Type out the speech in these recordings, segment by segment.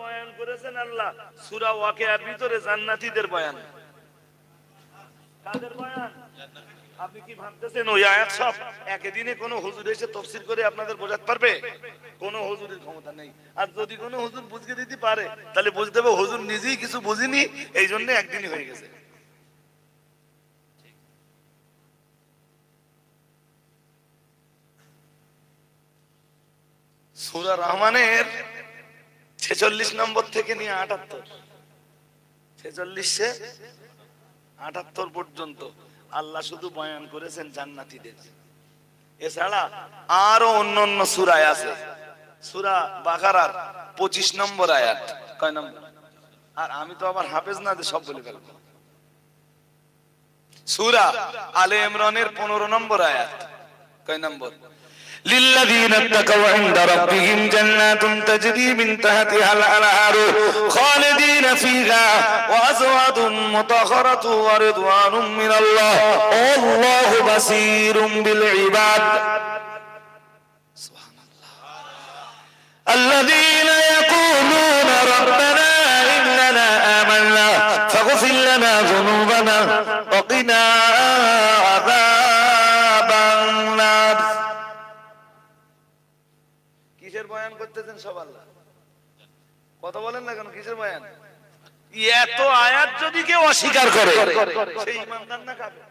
বয়ান করেছেন আল্লাহ সূরা ওয়াকিয়ার ভিতরে জান্নাতীদের বয়ান। কাদের বয়ান? আপনি কি ভাবতেছেন ওই আয়াত সব একদিনে কোন হুজুর এসে তাফসীর করে আপনাদের বোঝাতে পারবে? কোন হুজুরের ক্ষমতা নেই। আর যদি কোন হুজুর বুঝিয়ে দিতে পারে তাহলে বুঝতে হবে হুজুর নিজেই কিছু বুঝিনি, এই জন্য একদিনই হয়ে গেছে। সূরা রহমানের 46 নম্বর থেকে নিয়ে 78, 46 78 পর্যন্ত আল্লাহ শুধু বয়ান করেছেন জান্নাতীদের। এছাড়া আরো অন্যান্য সূরা আছে। সূরা বাকারার 25 নম্বর আয়াত, কয় নম্বর? আর আমি তো আবার হাফেজ না যে সব বলে ফেলবো। সূরা আলে ইমরানের 15 নম্বর আয়াত, কয় নম্বর? للذين اتقوا عند ربهم جنات تجري من تحتها الأنهار خالدين فيها وأزواج مطهرة ورضوان من الله والله بصير بالعباد سبحان الله الذين يقولون ربنا إننا آمنا فاغفر لنا ذنوبنا وقنا عذاب النار। কিসের বয়ান করতেছেন সব আল্লাহ? কথা বলেন না কেন? কিসের বয়ান? এত আয়াত যদি কেউ অস্বীকার করে সেই ইমানদার না কাফের।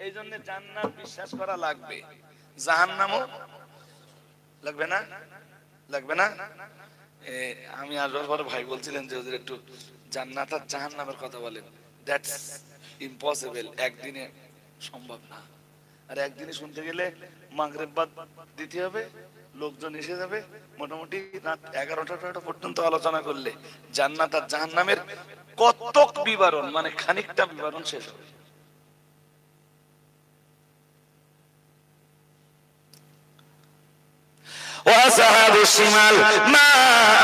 এই জন্য জান্নাত বিশ্বাস করা লাগবে, জাহান্নামও লাগবে না। লাগবে না? আমি আসবার পরে ভাই বলছিলেন যে ওদের একটু জান্নাত আর জাহান্নামের কথা বলেন। দ্যাটস ইম্পসিবল, একদিনে সম্ভব না। আর একদিনে শুনতে গেলে মাগরিব বাদ দিতে হবে, লোকজন এসে যাবে। মোটামুটি রাত 11টা পর্যন্ত আলোচনা করলে জান্নাত আর জাহান্নামের কতক বিবরণ, মানে খানিকটা বিবরণ শেষ হবে। وأصحاب الشمال ما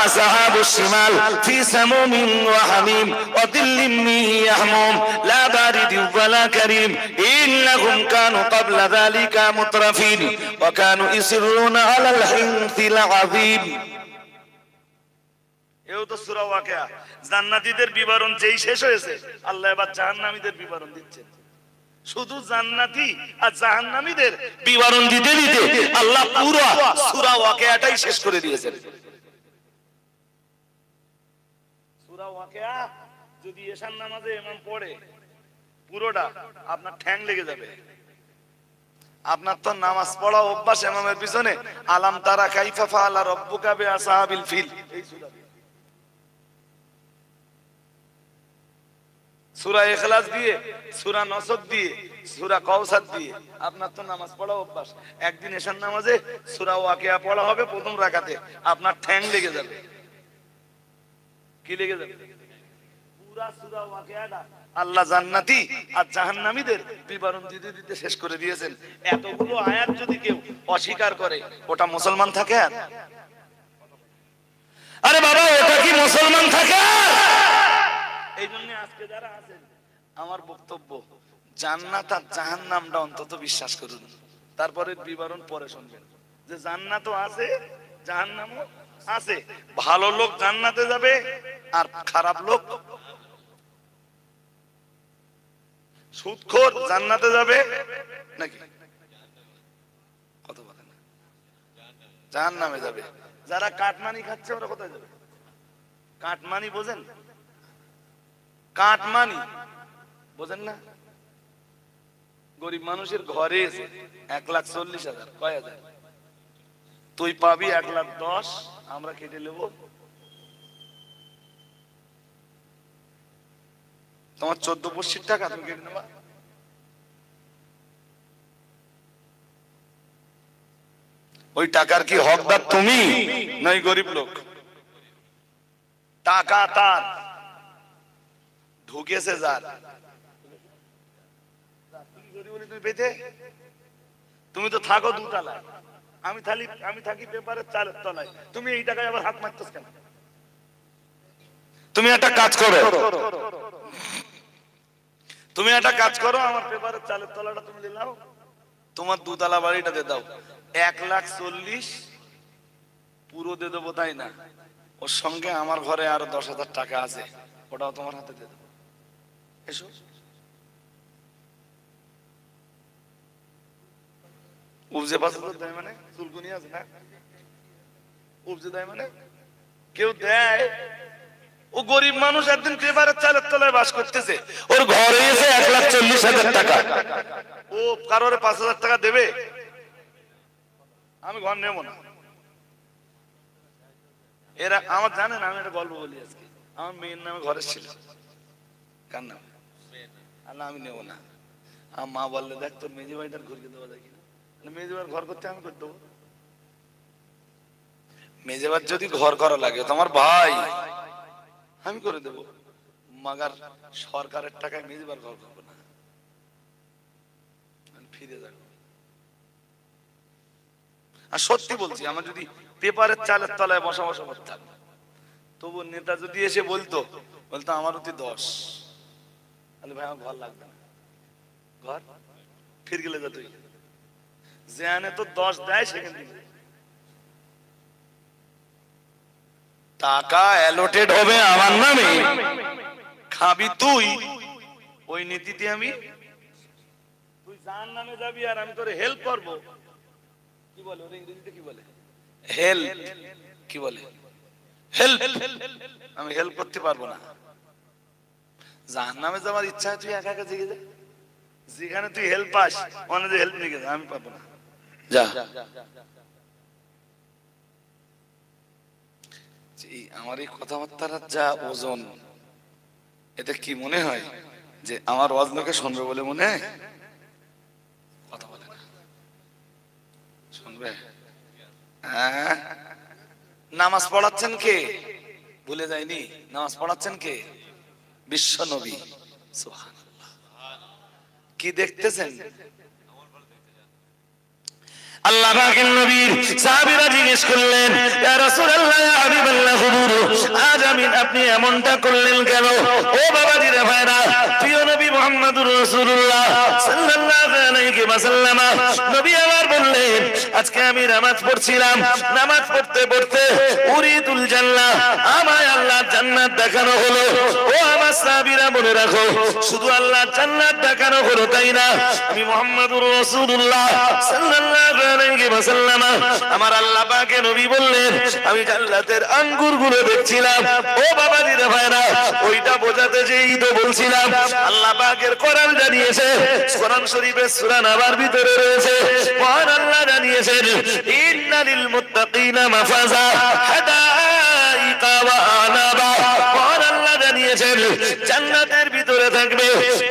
أصحاب الشمال في سموم وحميم وظل من يحموم لا بارد ولا كريم إنهم كانوا قبل ذلك مترفين وكانوا يصرون على الحنث العظيم। এও তো সূরা ওয়াকিয়া। জান্নাতীদের বিবরণ যেই শেষ হয়েছে আল্লাহ এবার জাহান্নামীদের বিবরণ দিচ্ছেন। শুধু জান্নাতি আর জাহান্নামীদের বিবরণ দিতে দিতে আল্লাহ পুরো সূরা ওয়াকিয়াটাই শেষ করে দিয়েছেন। সূরা ওয়াকিয়া যদি এশার নামাজে ইমাম পড়ে পুরোটা আপনার ঠ্যাং লেগে যাবে। আপনার তো নামাজ পড়া অভ্যাস ইমামের পিছনে আলাম তারা কাইফা ফাআলা রাব্বুকা বিআসহাবিল ফিল, এই সূরা সূরা ইখলাস দিয়ে, সূরা নসর দিয়ে, সূরা কাউসার দিয়ে আপনার তো নামাজ পড়া অভ্যাস। একদিন এশার নামাজে সূরা ওয়াকিয়া পড়া হবে প্রথম রাকাতে, আপনার ঠ্যাং লেগে যাবে। কি লেগে যাবে? পুরা সূরা ওয়াকিয়াটা আল্লাহ জান্নাতি আর জাহান্নামীদের বিবরণ দিতে দিতে শেষ করে দিয়েছেন। এতগুলো আয়াত যদি কেউ অস্বীকার করে ওটা মুসলমান থাকে? আরে বাবা, ওটা কি মুসলমান থাকে? এই জন্য আজকে যারা আছেন, আমার বক্তব্য জান্নাত আর জাহান্নামটা অন্তত বিশ্বাস করুন, তারপরে বিবরণ পরে শুনবেন। যে জান্নাতও আছে জাহান্নামও আছে, ভালো লোক জান্নাতে যাবে আর খারাপ লোক, সুদখোর জান্নাতে যাবে নাকি? কথা বলে না, জাহান্নামে যাবে। যারা কাটমানি খাচ্ছে ওরা কোথায় যাবে? কাটমানি বোঝেন? কাটমানি বোঝেন না? গরিব মানুষের ঘরে 1,40,000, কয় হাজার? তুই পাবি 1,10,000, আমরা কেটে নেব। তোমার 14,25 টাকা তুমি কেটে নেবা। ওই টাকার কি হকদার তুমি নয় গরিব লোক? টাকা তার ঢুকেছে যার, তুমি তো থাকো দুতলায়, আমি থাকি পেপারের 4 তলায়, তুমি এই টাকায় আবার হাত মারতেছ কেন? তুমি একটা কাজ করো, আমার পেপারের 4 তলাটা তুমি দিলাও, তোমার 2 তলা বাড়িটা দিয়ে দাও। 1,40,000 পুরো দিয়ে দেবো, তাই না? ওর সঙ্গে আমার ঘরে আরো 10,000 টাকা আছে, ওটাও তোমার হাতে দিয়ে দেবো, এসো। উপজে পাশে দেয় মানে চুলকুনি আছে না, উপজে দেয় মানে কেউ দেয়। ও গরিব মানুষ, একদিন পেপারের চালের তলায় বাস করতেছে, ওর ঘরে এসে 1,40,000 টাকা, ও কারোর 5,000 টাকা দেবে? আমি ঘর নেবো না। এরা আমার জানেন, আমি একটা গল্প বলি আজকে। আমার মেয়ের নামে ঘরের ছিল, কার নাম? আল্লাহ, আমি নেবো না। আমার মা বললে, দেখ তোর মেজি ভাইটার ঘুরিয়ে দেবো, দেখি মেজি ভাইয়ের ঘর করতে আমি করে দেবো। মেজে ভাই যদি ঘর করা লাগে তোমার ভাই, আমি করে দেবো, মাগার সরকারের টাকায় মেজে ভাইয়ের ঘর করবো না, ফিরে যাবো। আর সত্যি বলছি, আমার যদি পেপারের চালের তলায় বসা বসা করতাম, তবু নেতা যদি এসে বলতো আমার অতি 10, তাহলে ভাই আমার ঘর লাগবে না, ঘর ফির গেলে যা, তুই যে আনে তো 10 দেয়, সেখান থেকে টাকা অ্যালোটেড হবে আমার নামে, খাবি তুই, ওই নীতিতে আমি, তুই যার নামে যাবি আর আমি তোরে হেল্প করবো। কি বলে ওর ইংরেজিতে, কি বলে? হেল্প। কি বলে? হেল্প। আমি হেল্প করতে পারবো না। যার নামে যাওয়ার ইচ্ছা তুই একা একা জেগে যা, যেখানে তুই হেল্প পাস ওখানে যে হেল্প নিয়ে যা, আমি পাবো না, যা। আমার এই কথাবার্তার যা ওজন, এতে কি মনে হয় যে আমার ওয়াজ লোকে শুনবে বলে মনে হয়? কথা বলে না, শুনবে? হ্যাঁ, নামাজ পড়াচ্ছেন কে? ভুলে যায়নি, নামাজ পড়াচ্ছেন কে? বিশ্ব নবী। সুবহানাল্লাহ। কি দেখতেছেন? আল্লাহ পাকের নবীর সাহাবীরা জিজ্ঞেস করলেন, ইয়া রাসূলুল্লাহ, ইয়া হাবিবাল্লাহ, হুজুর আজ আপনি এমনটা করলেন কেন? ও বাবাজিরা ভাইরা, প্রিয় নবী মুহাম্মদুর রাসূলুল্লাহ সাল্লাল্লাহু আলাইহি ওয়াসাল্লাম নবী আমার বললেন, আজকে আমি নামাজ পড়ছিলাম, নামাজ পড়তে পড়তে উরিদুল জান্নাহ, আমায় আল্লাহর জান্নাত দেখানো হলো। ও আমার সাহাবীরা মনে রাখো, শুধু আল্লাহর জান্নাত দেখানো হলো তাই না, আমি মুহাম্মদুর রাসূলুল্লাহ সাল্লাল্লাহু আলাইহি ওয়াসাল্লাম, আমার আল্লাহ পাকের নবী বললেন, আমি জান্নাতের আঙ্গুরগুলো দেখছিলাম। ও বাবাজিরা ভাইরা, ওইটা বোঝাতে যেই তো বলছিলাম, আল্লাহ পাকের কোরআন জানিয়েছে, কোরআন শরীফের সূরা নাবার ভিতরে রয়েছে, মহান আল্লাহ জানিয়েছেন, ইন্নালিল মুত্তাকিনা মাফাজা হাদাইকা ওয়া আনাবা। মহান আল্লাহ জানিয়েছেন, জান্নাতের ভিতরে থাকবে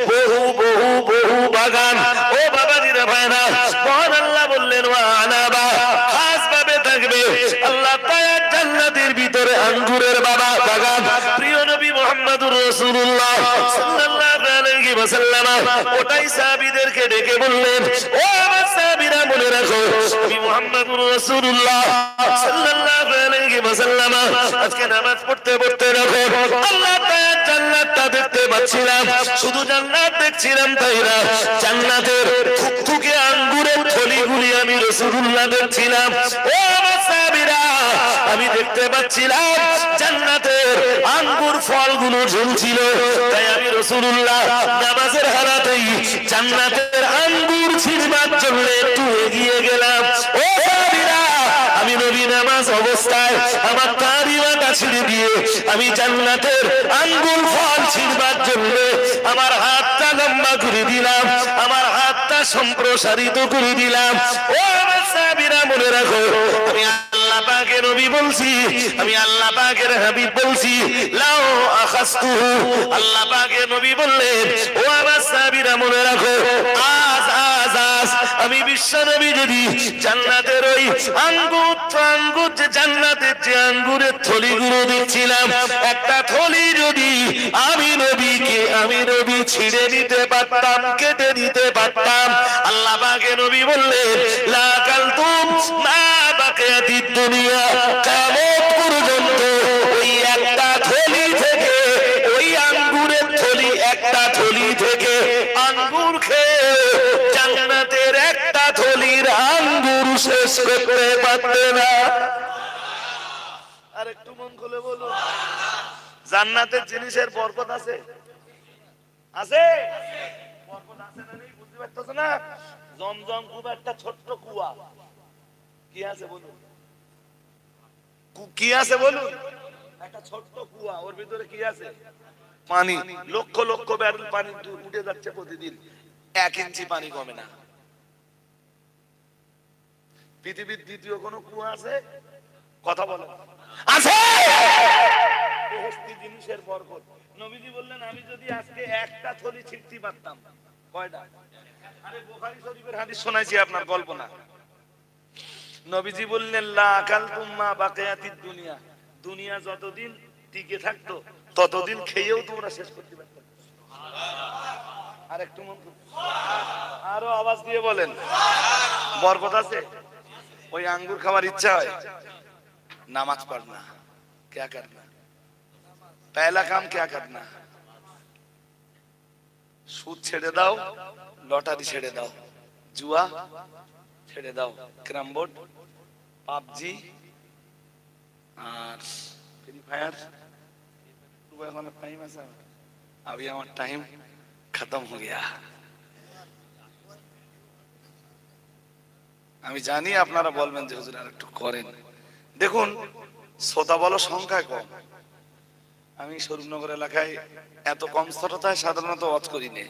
বহু বহু বহু বাগান। ও বাবাজিরা ভাইরা, মহান আল্লাহ বললেন ওয়া আনাবা, খাস ভাবে থাকবে আল্লাহ তাআলা জান্নাতের ভিতরে আঙ্গুরের বাগান। প্রিয় নবী মুহাম্মদুর রাসূলুল্লাহ সাল্লাল্লাহু আলাইহি ওয়াসাল্লাম ওটাই সাহাবীদেরকে ডেকে বললেন, ও আমার সাহাবীরা মনে রাখো, নবী মুহাম্মদুর রাসূলুল্লাহ সাল্লাল্লাহু আলাইহি ওয়াসাল্লাম আজকে নামাজ পড়তে পড়তে রাখো আল্লাহ তাআলা জান্নাতটা দেখতে পাচ্ছিলাম, শুধু জান্নাত দেখছিলাম তাই না, জান্নাতের থুকথুকে আঙ্গুরের থলিগুলি আমি রাসূলুল্লাহ দেখছিলাম। ও আমার সাহাবীরা, আমি দেখতে পাচ্ছিলাম জান্নাতের আঙ্গুর ফলগুলো ঝুলছিল, তাই আমি রাসূলুল্লাহ নামাজের হালাতেই জান্নাতের আঙ্গুর ছিঁড়বার জন্য একটু এগিয়ে গেলাম। ও সাহাবীরা, আমি নবী নামাজ অবস্থায় আমার কারিমাটা ছিঁড়ে দিয়ে আমি জান্নাতের আঙ্গুর ফল ছিঁড়বার জন্য আমার হাতটা লম্বা করে দিলাম, আমার হাতটা সম্প্রসারিত করে দিলাম। ও আমার সাহাবীরা মনে রাখো, আমি আল্লাহ পাকের নবী বলছি, আমি আল্লাহ পাকের হাবিব বলছি, লাও আখাসতুহু, আল্লাহ পাকের নবী বললেন, ও আমার সাহাবীরা মনে রাখো, আজ আমি বিশ্ব নবী যদি জান্নাতের ওই আঙ্গুর যে জান্নাতের যে আঙ্গুরের থলিগুলো দেখছিলাম, একটা থলি যদি আমি নবী ছিঁড়ে নিতে পারতাম, কেটে নিতে পারতাম, আল্লাহ পাকের নবী বললেন, লা কালতুম মা বাকিয়াতিদ দুনিয়া, কিয়ামত পর্যন্ত ওই একটা থলি থেকে, ওই আঙ্গুরের থলি, একটা থলি থেকে আঙ্গুর খেয়ে জান্নাতের একটা থলির আঙ্গুর শেষ করতে পারতে না। আর একটু মন খুলে বলুন, জান্নাতের জিনিসের বরকত আছে? আছে? বরকত আছে না নেই বুঝতে পারতেছ না? জমজম খুব একটা ছোট্ট কুয়া, কি আছে বলুন? কি আছে বলুন? একটা ছোট্ট কুয়া, ওর ভিতরে কি আছে? পানি। লক্ষ লক্ষ ব্যারেল পানি উঠে যাচ্ছে প্রতিদিন, 1 ইঞ্চি পানি কমে না। পৃথিবীর দ্বিতীয় কোন কুয়া আছে? কথা বলো, আছে? বেহেশতি জিনিসের বরকত। নবীজি বললেন, আমি যদি আজকে একটা থলি ছিটতে পারতাম। কয়টা? আরে বুখারী শরীফের হাদিস শোনাইছি আপনার, গল্প না। নবীজি বললেন, লা আকালতুম মা বাকিয়াতিদ দুনিয়া, দুনিয়া যতদিন টিকে থাকতো ততদিন খেয়েও তোমরা শেষ করতে পারতে না। আর একটু মন, আরো আওয়াজ দিয়ে বলেন, বরকত আছে? ওই আঙ্গুর খাওয়ার ইচ্ছা হয়, নামাজ পড়না, क्या करना, पहला काम क्या करना, সুদ ছেড়ে দাও, লটারি ছেড়ে দাও, জুয়া ছেড়ে দাও, ক্যারাম বোর্ড, পাবজি আর ফ্রি ফায়ার। এখন টাইম আছে, अभी আমার টাইম खत्म हो गया। আমি জানি আপনারা বলবেন যে হুজুর আর একটু করেন। দেখুন, শ্রোতা বলো সংখ্যায় কম। আমি স্বরূপনগর এলাকায় এত কম শ্রোতায় সাধারণত ওয়াজ করি না,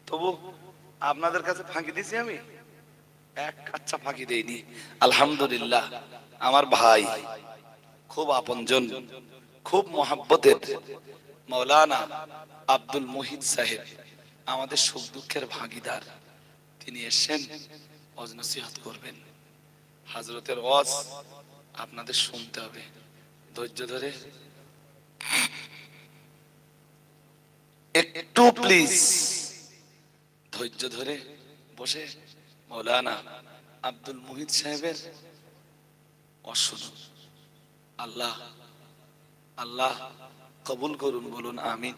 তবু আপনাদের কাছে ফাঁকি দিছি আমি, এক কাচ্চা ফাঁকি দেইনি। আলহামদুলিল্লাহ, আমার ভাই, খুব আপনজন, খুব মহাব্বতের মাওলানা আব্দুল মুহিত সাহেব, আমাদের সুখ দুঃখের ভাগীদার, তিনি এসেছেন ওয়াজ নসিহত করবেন। হযরতের ওয়াজ আপনাদের শুনতে হবে, ধৈর্য ধরে একটু প্লিজ ধৈর্য ধরে বসে মাওলানা আব্দুল মুহিত সাহেবের ওয়াজ শুনুন। আল্লাহ আল্লাহ কবুল করুন, বলুন আমিন।